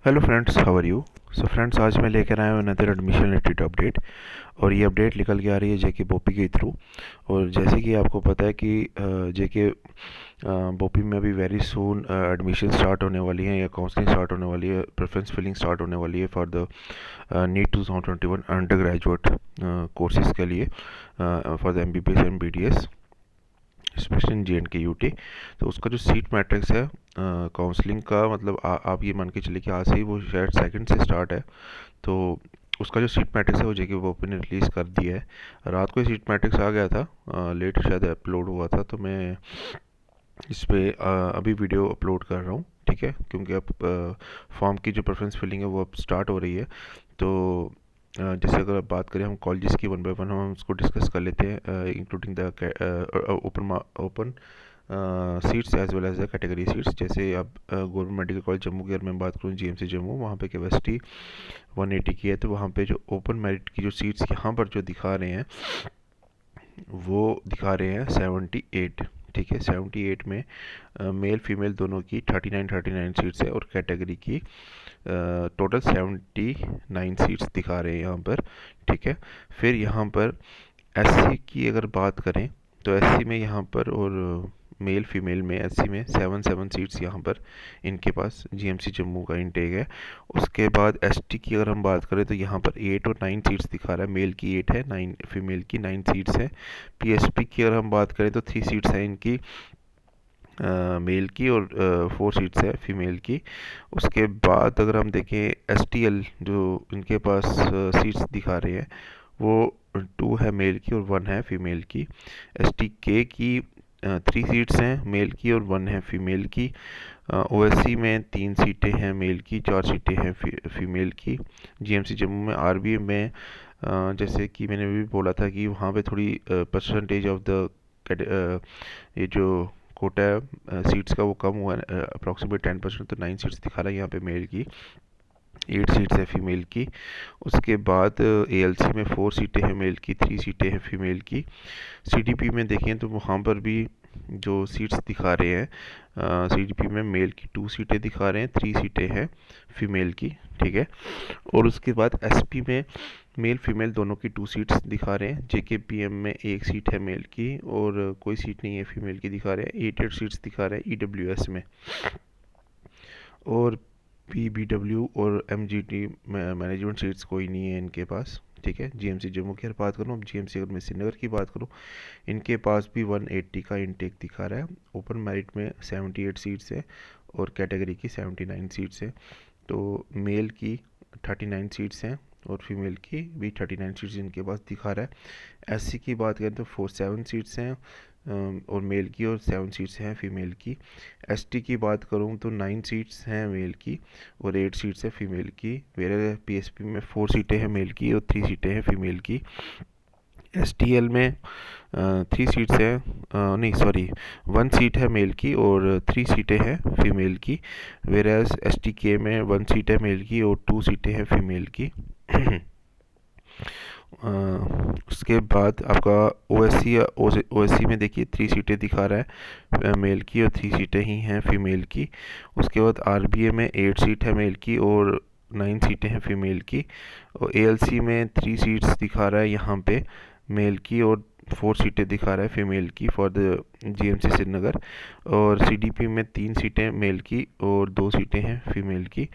Hello friends, how are you. So friends, आज मैं लेकर आया हूँ अनदर एडमिशन रिलेटेड अपडेट। और ये अपडेट निकल के आ रही है जेके बोपी के थ्रू। और जैसे कि आपको पता है कि जेके बोपी में अभी वेरी सून एडमिशन स्टार्ट होने वाली है या काउंसलिंग स्टार्ट होने वाली है, प्रेफरेंस फिलिंग स्टार्ट होने वाली है for the NEET 2021 undergraduate courses के लिए, for the MBBS and BDS, specially in JNK UT। तो उसका जो सीट मैट्रिक्स है काउंसलिंग का, मतलब आप ये मान के चलिए कि आज से ही वो शायद सेकंड से स्टार्ट है। तो उसका जो सीट मैट्रिक्स है वो जेके बोपी ने रिलीज़ कर दिया है। रात को ही सीट मैट्रिक्स आ गया था, लेट शायद अपलोड हुआ था, तो मैं इस पे अभी वीडियो अपलोड कर रहा हूँ, ठीक है, क्योंकि अब फॉर्म की जो प्रेफरेंस फिलिंग है वो अब स्टार्ट हो रही है। तो जैसे अगर आप बात करें हम कॉलेजेस की वन बाय वन हम उसको डिस्कस कर लेते हैं, including the open seats as well as the category seats. जैसे अब गवर्नमेंट मेडिकल कॉलेज जम्मू की अगर मैं बात करूँ, GMC जम्मू, वहाँ पे कैपेसिटी 180 की है। तो वहाँ पे जो ओपन मेरिट की जो सीट्स यहाँ पर जो दिखा रहे हैं वो दिखा रहे हैं 78, ठीक है। 78 में मेल फीमेल दोनों की 39 सीट्स है, और कैटेगरी की टोटल 79 सीट्स दिखा रहे हैं यहाँ पर, ठीक है। फिर यहाँ पर SC की अगर बात करें तो SC में यहाँ पर, और मेल फीमेल में SC में 7 सीट्स यहाँ पर इनके पास GMC जम्मू का इंटेक है। उसके बाद ST की अगर हम बात करें तो यहाँ पर 8 और 9 सीट्स दिखा रहा है, मेल की 8 है, 9 फीमेल की 9 सीट्स है। PSP की अगर हम बात करें तो 3 सीट्स हैं इनकी मेल की, और 4 सीट्स है फीमेल की। उसके बाद अगर हम देखें STL, जो इनके पास सीट्स दिखा रहे हैं वो 2 है मेल की और 1 है फीमेल की। STK की 3 सीट्स हैं मेल की और 1 है फीमेल की। OSC में 3 सीटें हैं मेल की, 4 सीटें हैं फीमेल की। GMC जम्मू में RBA में जैसे कि मैंने भी बोला था कि वहाँ पे थोड़ी परसेंटेज ऑफ द ये जो कोटा है सीट्स का वो कम हुआ है, अप्रॉक्सीमेट 10%। तो 9 सीट्स दिखा रहा है यहाँ पे मेल की, 8 सीट्स है फीमेल की। उसके बाद ALC में 4 सीटें हैं मेल की, 3 सीटें हैं फीमेल की। CDP में देखें तो वहाँ पर भी जो सीट्स दिखा रहे हैं, CDP में मेल की 2 सीटें दिखा रहे हैं, 3 सीटें हैं फीमेल की, ठीक है। और उसके बाद SP में मेल फीमेल दोनों की 2 सीट्स दिखा रहे हैं। JKPM में 1 सीट है मेल की और कोई सीट नहीं है फीमेल की दिखा रहे हैं। 8 सीट्स दिखा रहे हैं EWS में। और PBW और MGT मैनेजमेंट सीट्स कोई नहीं है इनके पास, ठीक है। GMC जम्मू की अगर बात करूँ, अब GMC अगर मैं श्रीनगर की बात करूँ, इनके पास भी 180 का इनटेक दिखा रहा है। ओपन मेरिट में 78 सीट्स है और कैटेगरी की 79 सीट्स है। तो मेल की 39 सीट्स हैं और फीमेल की भी 39 सीट्स इनके पास दिखा रहा है। SC की बात करें तो 7 सीट्स हैं और मेल की, और 7 सीट्स हैं फीमेल की। ST की बात करूं तो 9 सीट्स हैं मेल की और 8 सीट्स हैं फीमेल की। मेरे PSP में 4 सीटें हैं मेल की और 3 सीटें हैं फीमेल की। STL में 3 सीट्स हैं, नहीं सॉरी, 1 सीट है मेल की और 3 सीटें हैं फीमेल की। वेराज STK में 1 सीट है मेल की और 2 सीटें हैं फीमेल की। उसके बाद आपका OSC में देखिए 3 सीटें दिखा रहा है मेल की और 3 सीटें ही हैं फीमेल की। उसके बाद RBA में 8 सीट है मेल की और 9 सीटें हैं फीमेल की। और ALC में 3 सीट्स दिखा रहा है यहाँ पे मेल की, और 4 सीटें दिखा रहा है फीमेल की फॉर द GMC श्रीनगर। और CDP में 3 सीटें मेल की और 2 सीटें हैं फीमेल की।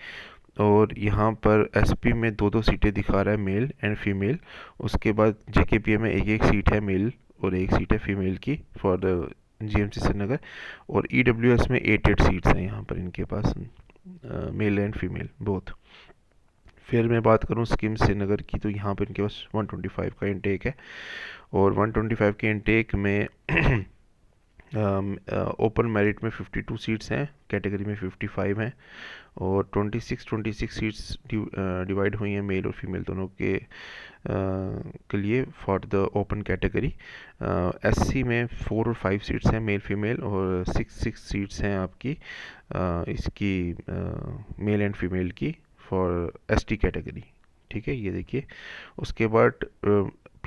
और यहाँ पर SP में 2 सीटें दिखा रहा है मेल एंड फीमेल। उसके बाद JKPA में 1 सीट है मेल और 1 सीट है फीमेल की फॉर द GMC श्रीनगर। और EWS में 8 सीट्स हैं यहाँ पर इनके पास, मेल एंड फीमेल बोथ। फिर मैं बात करूँ स्कीम श्रीनगर की, तो यहाँ पर इनके पास 125 का इंटेक है और 125 के इंटेक में ओपन मेरिट में 52 सीट्स हैं, कैटेगरी में 55 हैं, और 26 सीट्स डिवाइड हुई हैं मेल और फीमेल दोनों के लिए for the open category. SC में 4 और 5 सीट्स हैं मेल फीमेल, और 6 सीट्स हैं आपकी इसकी मेल एंड फीमेल की फॉर ST कैटेगरी, ठीक है, ये देखिए। उसके बाद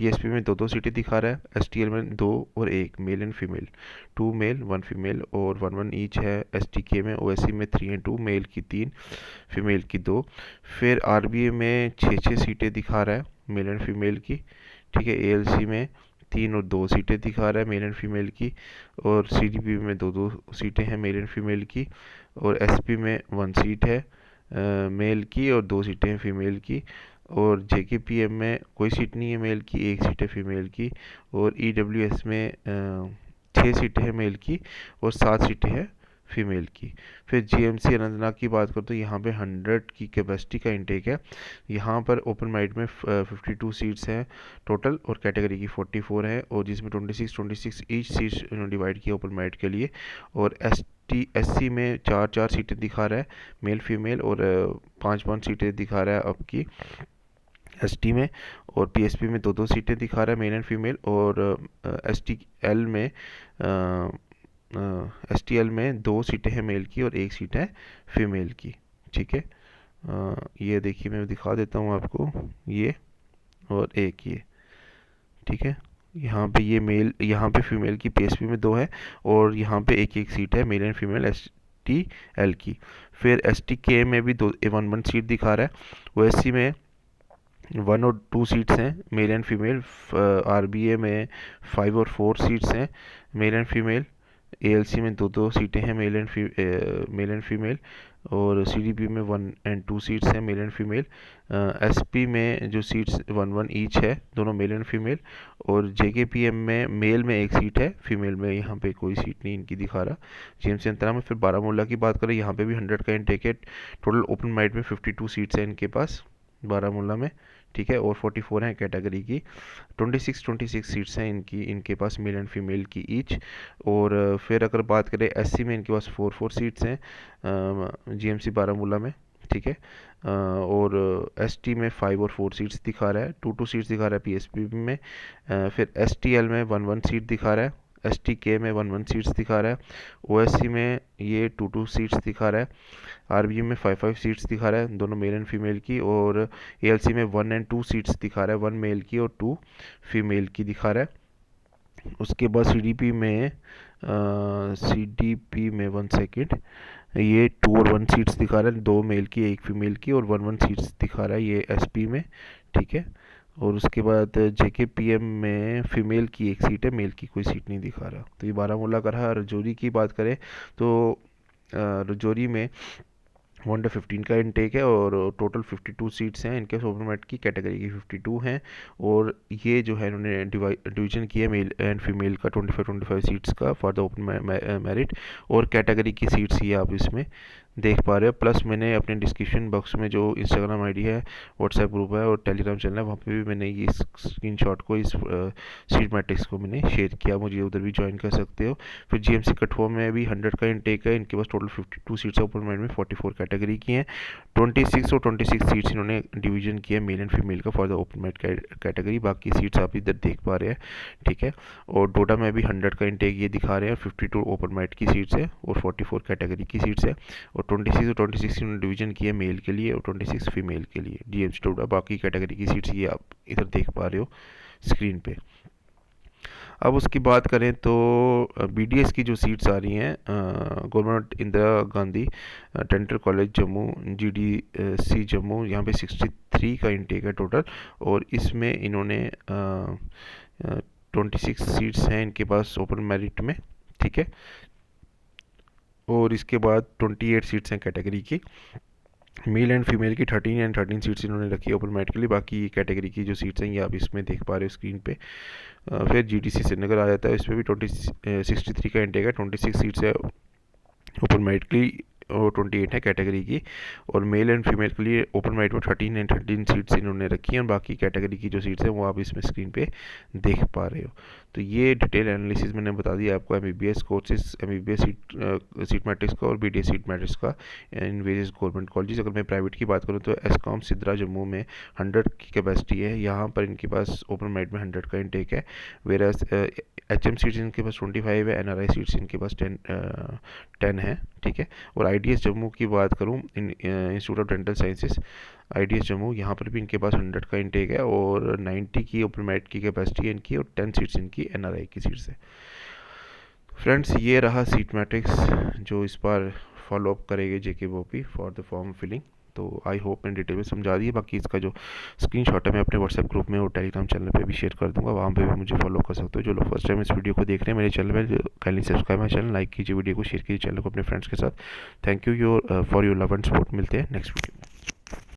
पीएसपी में 2-2 सीटें दिखा रहा है, एसटीएल में 2 और 1, male and female, 2 male 1 female और 1-1 ईच है। एसटीके में ओएससी में 3 एंड 2, मेल की 3, फीमेल की 2। फिर आरबीए में 6-6 सीटें दिखा रहा है मेल एंड फीमेल की, ठीक है। एएलसी में 3 और 2 सीटें दिखा रहा है मेल एंड फीमेल की, और सीडीपी में 2-2 सीटें हैं मेल एंड फीमेल की, और एसपी में 1 सीट है मेल की और 2 सीटें हैं फीमेल की, और जेकेपीएम में कोई सीट नहीं है मेल की, 1 सीट है फीमेल की, और ईडब्ल्यूएस में 6 सीटें हैं मेल की और 7 सीटें हैं फीमेल की। फिर जीएमसी अनंतनाग की बात करो तो यहाँ पे 100 की कैपेसिटी का इंटेक है। यहाँ पर ओपन माइट में 52 सीट्स हैं टोटल, और कैटेगरी की 44 हैं, और जिसमें 26 ईच सीट्स डिवाइड किया ओपन माइट के लिए। और एससी में 4-4 सीटें दिखा रहा है मेल फीमेल, और 5-5 सीटें दिखा रहा है आपकी एसटी में, और पीएसपी में 2-2 सीटें दिखा रहा है मेल एंड फीमेल, और एसटीएल में एसटीएल में 2 सीटें हैं मेल की और 1 सीट है फीमेल की, ठीक है। ये देखिए मैं दिखा देता हूँ आपको, ये और एक ये, ठीक है। यहाँ पे ये मेल, यहाँ पे फीमेल की पीएसपी में 2 है, और यहाँ पे 1-1 सीट है मेल एंड फीमेल एसटीएल की। फिर एसटीके में भी 1-1 सीट दिखा रहा है। ओएससी में 1 और 2 सीट्स हैं मेल एंड फीमेल, आरबीए में 5 और 4 सीट्स हैं मेल एंड फीमेल, एएलसी में 2-2 सीटें हैं मेल एंड फीमेल, और सीडीपी में 1 एंड 2 सीट्स हैं मेल एंड फीमेल। एसपी में जो सीट्स 1-1 ईच है, दोनों मेल एंड फीमेल, और जेकेपीएम में मेल में 1 सीट है, फीमेल में यहाँ पे कोई सीट नहीं इनकी दिखा रहा। जीएमसी अंतरा में फिर बारामूला की बात करें, यहाँ पे भी 100 का इनटेक है। टोटल ओपन माइट में 52 सीट्स हैं इनके पास बारामूला में, ठीक है, और 44 हैं कैटेगरी की। 26 सीट्स हैं इनके पास मेल एंड फीमेल की ईच। और फिर अगर बात करें एससी में इनके पास 4 सीट्स हैं जीएमसी बारामूला में, ठीक है। और एसटी में 5 और 4 सीट्स दिखा रहा है, 2-2 सीट्स दिखा रहा है पीएसपी में। फिर एसटीएल में 1-1 सीट दिखा रहा है, एसटीके में 1-1 सीट्स दिखा रहा है, ओएससी में ये 2-2 सीट्स दिखा रहा है, आरबीयू में 5-5 सीट्स दिखा रहा है, दोनों मेल एंड फीमेल की, और एएलसी में 1 एंड 2 सीट्स दिखा रहा है, 1 मेल की और 2 फीमेल की दिखा रहा है। उसके बाद सीडीपी में 1 सेकेंड, ये 2 और 1 सीट्स दिखा रहा है, 2 मेल की 1 फीमेल की, और 1-1 सीट्स दिखा रहा है ये एसपी में, ठीक है। और उसके बाद जेकेपीएम में फीमेल की 1 सीट है, मेल की कोई सीट नहीं दिखा रहा। तो ये बारामूला का रहा। रजौरी की बात करें तो रजौरी में 1/15 का इनटेक है, और टोटल 52 सीट्स हैं इनके ओपन मैट की, कैटेगरी की 52 हैं, और ये जो है इन्होंने डिवीजन किया मेल एंड फीमेल का 25 सीट्स का फॉर द ओपन मेरिट, और कैटेगरी की सीट्स ये आप इसमें देख पा रहे हो। प्लस मैंने अपने डिस्क्रिप्शन बॉक्स में जो इंस्टाग्राम आईडी है, व्हाट्सएप ग्रुप है और टेलीग्राम चैनल है, वहाँ पे भी मैंने ये स्क्रीनशॉट को, इस सीट मैट्रिक्स को मैंने शेयर किया, मुझे उधर भी ज्वाइन कर सकते हो। फिर जीएमसी कठुआ में भी 100 का इनटेक है, इनके पास टोटल 52 सीट्स है, ओपन माइंड में 44 कैटेगरी की हैं। 26 सीट्स इन्होंने डिवीजन किया मेल एंड फीमेल का for the open mind category, बाकी सीट्स आप इधर देख पा रहे हैं, ठीक है। और डोडा में भी 100 का इनटेक ये दिखा रहे हैं, 52 ओपन माइंड की सीट्स है और 44 कैटेगरी की सीट्स है, और 26 इन्होंने डिवीजन किया मेल के लिए और 26 फीमेल के लिए डीएमसी टोडा। बाकी कैटेगरी की सीट्स ये आप इधर देख पा रहे हो स्क्रीन पे। अब उसकी बात करें तो बीडीएस की जो सीट्स आ रही हैं, government Indira Gandhi dental college Jammu GDC Jammu, यहाँ पे 63 का इनटेक है टोटल, और इसमें इन्होंने 26 सीट्स हैं इनके पास ओपन मेरिट में, ठीक है। और इसके बाद 28 सीट्स हैं कैटेगरी की, मेल एंड फीमेल की 13 सीट्स इन्होंने रखी है ओपन मेरिट के लिए। बाकी कैटेगरी की जो सीट्स हैं ये आप इसमें देख पा रहे हो स्क्रीन पे। फिर जीडीसी श्रीनगर आ जाता है, इसमें भी 63 का इंटेक है, 26 सीट्स है ओपन मेरिट के लिए और 28 है कैटेगरी की, और मेल एंड फीमेल के लिए ओपन मेरिट में 13 सीट्स इन्होंने रखी हैं, बाकी कैटेगरी की जो सीट्स हैं वो आप इसमें स्क्रीन पे देख पा रहे हो। तो ये डिटेल एनालिसिस मैंने बता दिया आपको MBBS courses, MBBS seat matrix का और बीडीएस सीट मैट्रिक्स का इन वेरियस गवर्नमेंट कॉलेजेस। अगर मैं प्राइवेट की बात करूँ तो एसकॉम सिद्रा जम्मू में 100 की कैपेसिटी है, यहाँ पर इनके पास ओपन मेरिट में 100 का इनटेक है। वेरास एचएम सीट्स इनके पास 25 है, एनआरआई सीट्स इनके पास 10 है, ठीक है। और IDS जम्मू की बात करूँ, institute of dental sciences IDS Jammu, यहाँ पर भी इनके पास 100 का इंटेक है और 90 की ओपन मेरिट की कैपेसिटी है इनकी और 10 सीट्स इनकी NRI की सीट्स है। फ्रेंड्स, ये रहा सीट मैट्रिक्स जो इस बार फॉलोअप करेंगे JK BOP for the form filling. तो आई होप मैंने डिटेल में समझा दिए। बाकी इसका जो स्क्रीनशॉट है मैं अपने व्हाट्सएप ग्रुप में और टेलीग्राम चैनल पे भी शेयर कर दूंगा, वहाँ पे भी मुझे फॉलो कर सकते हो। जो लोग फर्स्ट टाइम इस वीडियो को देख रहे हैं मेरे चैनल में, kindly subscribe my channel, like कीजिए वीडियो को, शेयर कीजिए चैनल को अपने फ्रेंड्स के साथ। Thank you for your love and support. मिलते हैं नेक्स्ट वीडियो में।